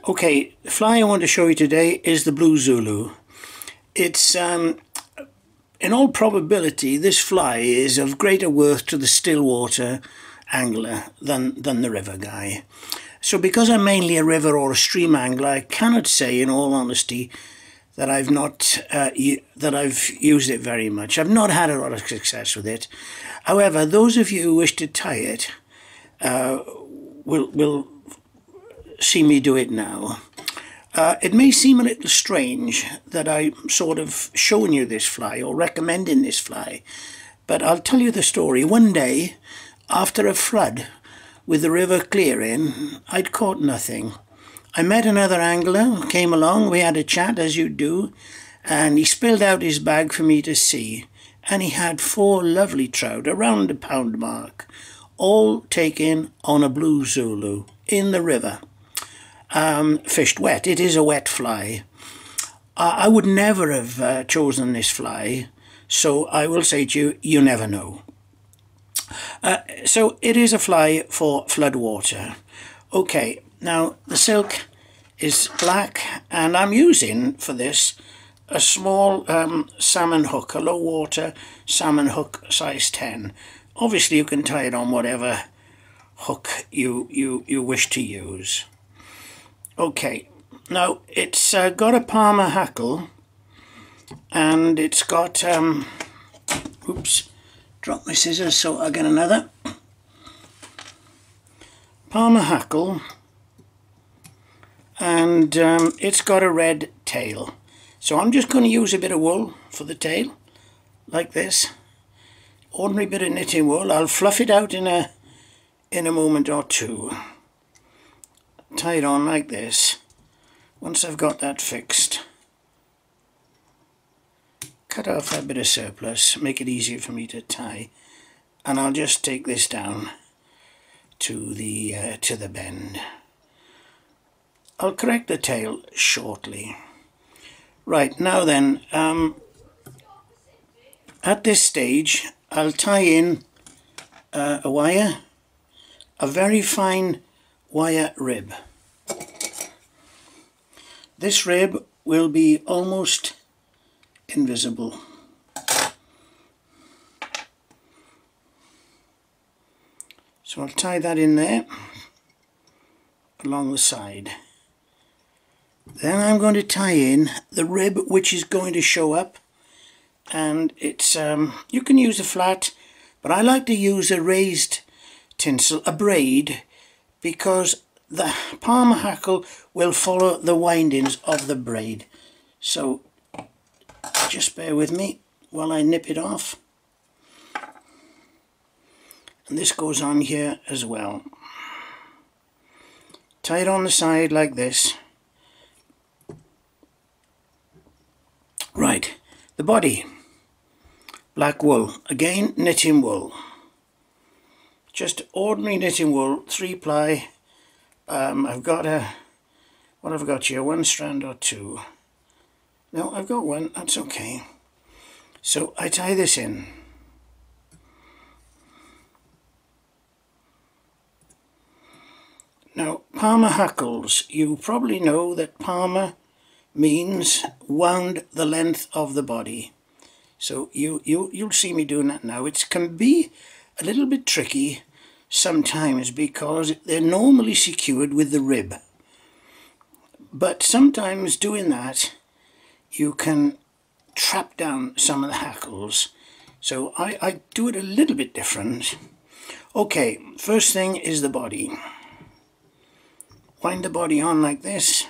Okay, the fly I want to show you today is the blue Zulu. It's, in all probability, this fly is of greater worth to the still water angler than the river guy. So because I'm mainly a river or a stream angler, I cannot say in all honesty that I've used it very much. I've not had a lot of success with it. However, those of you who wish to tie it will see me do it now. It may seem a little strange that I'm sort of showing you this fly or recommending this fly, but I'll tell you the story. One day, after a flood with the river clearing, I'd caught nothing. I met another angler, came along, we had a chat as you do, and he spilled out his bag for me to see. And he had 4 lovely trout, around the pound mark, all taken on a blue Zulu in the river. Fished wet. It is a wet fly. I would never have chosen this fly, so I will say to you, you never know. So it is a fly for flood water. Okay, now the silk is black, and I'm using for this a small salmon hook, a low water salmon hook size 10. Obviously you can tie it on whatever hook you wish to use. Okay, now it's got a palmer hackle, and it's got, oops, dropped my scissors, so I'll get another. Palmer hackle, and it's got a red tail. So I'm just going to use a bit of wool for the tail, like this. Ordinary bit of knitting wool. I'll fluff it out in a moment or two. Tie it on like this. Once I've got that fixed, cut off that bit of surplus, make it easier for me to tie, and I'll just take this down to the bend. I'll correct the tail shortly. Right, now then, at this stage I'll tie in a wire, a very fine wire rib. This rib will be almost invisible. So I'll tie that in there along the side. Then I'm going to tie in the rib which is going to show up, and it's you can use a flat, but I like to use a raised tinsel, a braid, because the palmer hackle will follow the windings of the braid. So just bear with me while I nip it off. And this goes on here as well. Tie it on the side like this. Right, the body, black wool, again knitting wool, just ordinary knitting wool, 3-ply. I've got what have I got here, 1 strand or 2? No, I've got 1, that's okay. So I tie this in. Now, palmer hackles, you probably know that palmer means wound the length of the body. So you'll see me doing that now. It can be a little bit tricky sometimes because they're normally secured with the rib. But sometimes doing that you can trap down some of the hackles. So I do it a little bit different. Okay, first thing is the body. Wind the body on like this.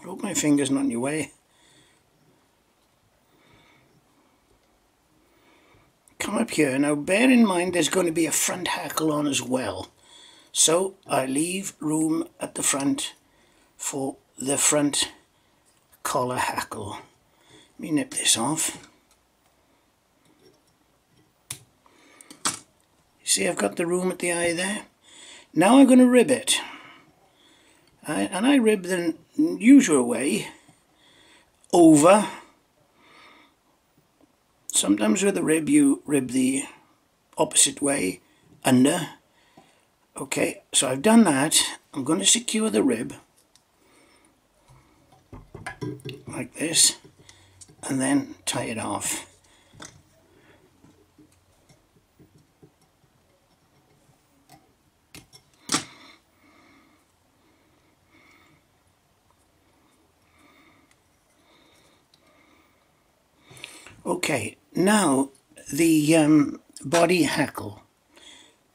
Hope my finger's not in your way. Come up here. Now bear in mind there's going to be a front hackle on as well. So I leave room at the front for the front collar hackle. Let me nip this off. You see I've got the room at the eye there. Now I'm going to rib it. And I rib the usual way, over. Sometimes with a rib you rib the opposite way, under, Okay, so I've done that. I'm going to secure the rib like this and then tie it off. Okay, now the body hackle.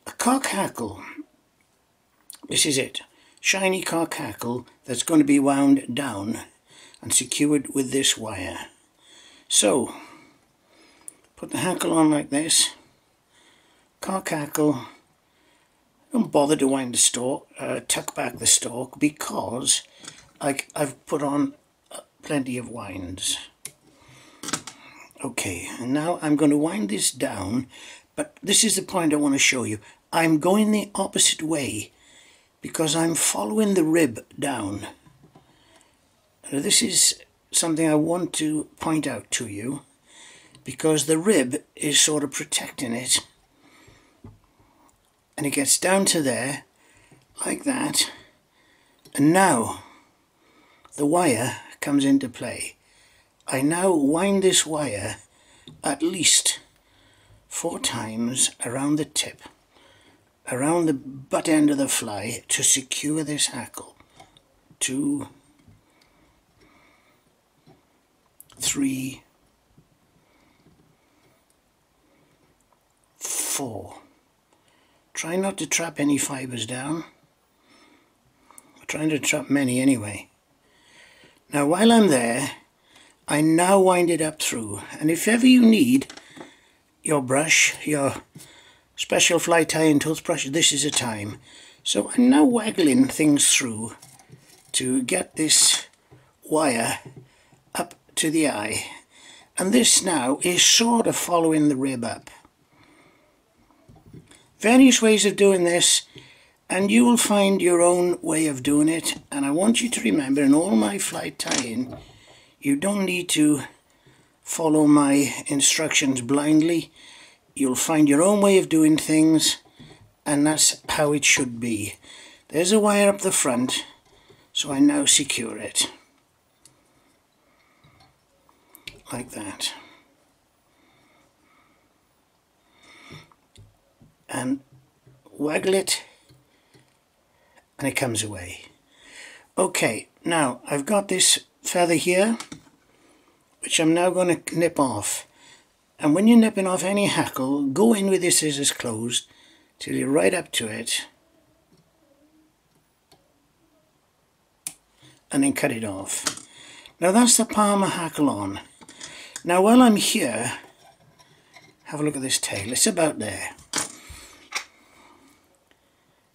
A cock hackle, this is it, shiny cock hackle that's going to be wound down and secured with this wire. So, put the hackle on like this, cock hackle, don't bother to wind the stalk, tuck back the stalk because I've put on plenty of winds. Okay, and now I'm going to wind this down, but this is the point I want to show you. I'm going the opposite way because I'm following the rib down. Now, this is something I want to point out to you because the rib is sort of protecting it, and it gets down to there like that, and now the wire comes into play. I now wind this wire at least 4 times around the tip, around the butt end of the fly to secure this hackle. 2, 3, 4. Try not to trap any fibers down. I'm trying to trap many anyway. Now while I'm there, I now wind it up through, and if ever you need your brush, your special fly tying toothbrush, this is a time. So I'm now waggling things through to get this wire up to the eye, and this now is sort of following the rib up. Various ways of doing this, and you will find your own way of doing it, and I want you to remember in all my fly tying, you don't need to follow my instructions blindly. You'll find your own way of doing things, and that's how it should be. There's a wire up the front, so I now secure it. Like that. And waggle it, and it comes away. Okay, now I've got this feather here, which I'm now going to nip off. And when you're nipping off any hackle, go in with your scissors closed till you're right up to it, and then cut it off. Now that's the palmer hackle on. Now while I'm here, have a look at this tail. It's about there.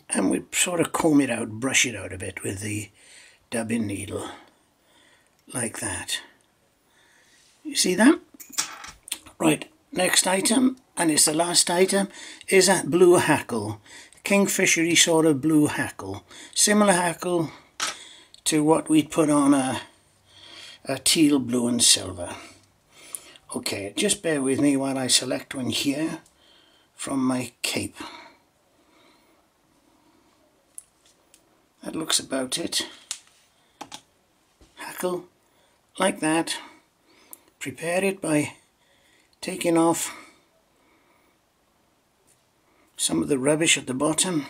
And we sort of comb it out, brush it out a bit with the dubbing needle. Like that. You see that? Right, next item, and it's the last item, is that blue hackle. Kingfishery sort of blue hackle. Similar hackle to what we'd put on a teal, blue and silver. Okay, just bear with me while I select one here from my cape. That looks about it. Hackle like that. Prepare it by taking off some of the rubbish at the bottom.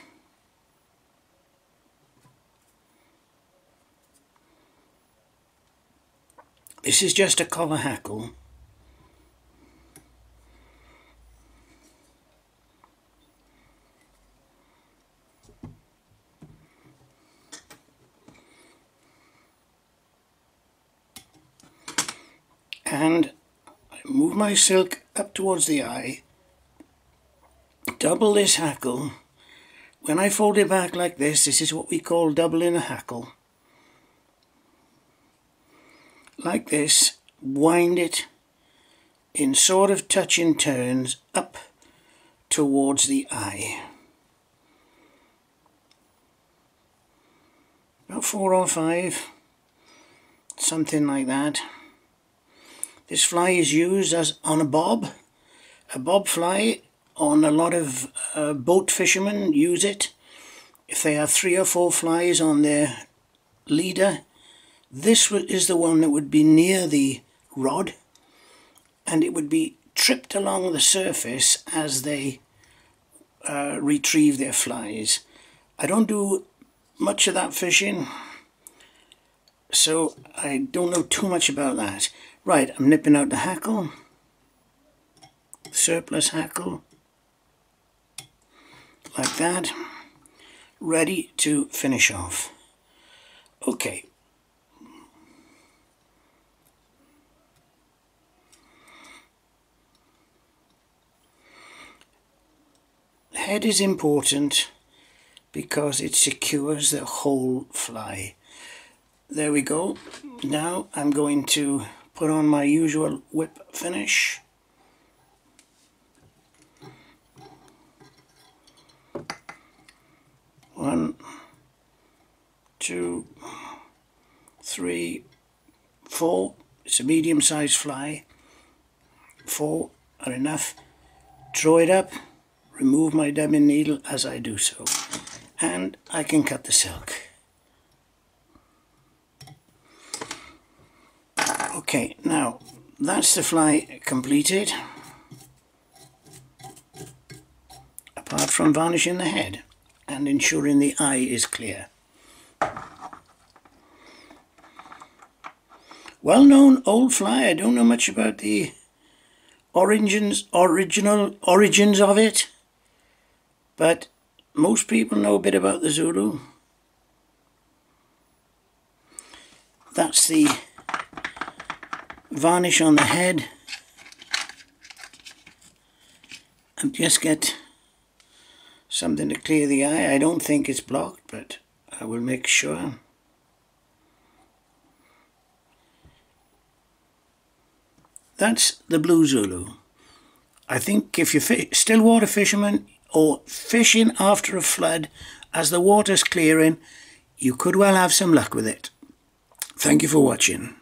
This is just a collar hackle. And I move my silk up towards the eye, double this hackle. When I fold it back like this is what we call doubling a hackle. Like this, wind it in sort of touching turns up towards the eye. About 4 or 5, something like that. This fly is used as on a bob fly. On a lot of boat fishermen use it. if they have 3 or 4 flies on their leader, this is the one that would be near the rod, and it would be tripped along the surface as they retrieve their flies. I don't do much of that fishing, so I don't know too much about that. Right, I'm nipping out the hackle, surplus hackle, like that, ready to finish off. Okay. The head is important because it secures the whole fly. There we go. Now I'm going to put on my usual whip finish. One, two, three, four. It's a medium-sized fly. 4 are enough. Draw it up, remove my dubbing needle as I do so, and I can cut the silk. Okay, now that's the fly completed, apart from varnishing the head and ensuring the eye is clear. Well-known old fly. I don't know much about the original origins of it, but most people know a bit about the Zulu. That's the varnish on the head, and just get something to clear the eye. I don't think it's blocked, but I will make sure. That's the blue Zulu. I think if you're still water fisherman or fishing after a flood as the water's clearing, you could well have some luck with it. Thank you for watching.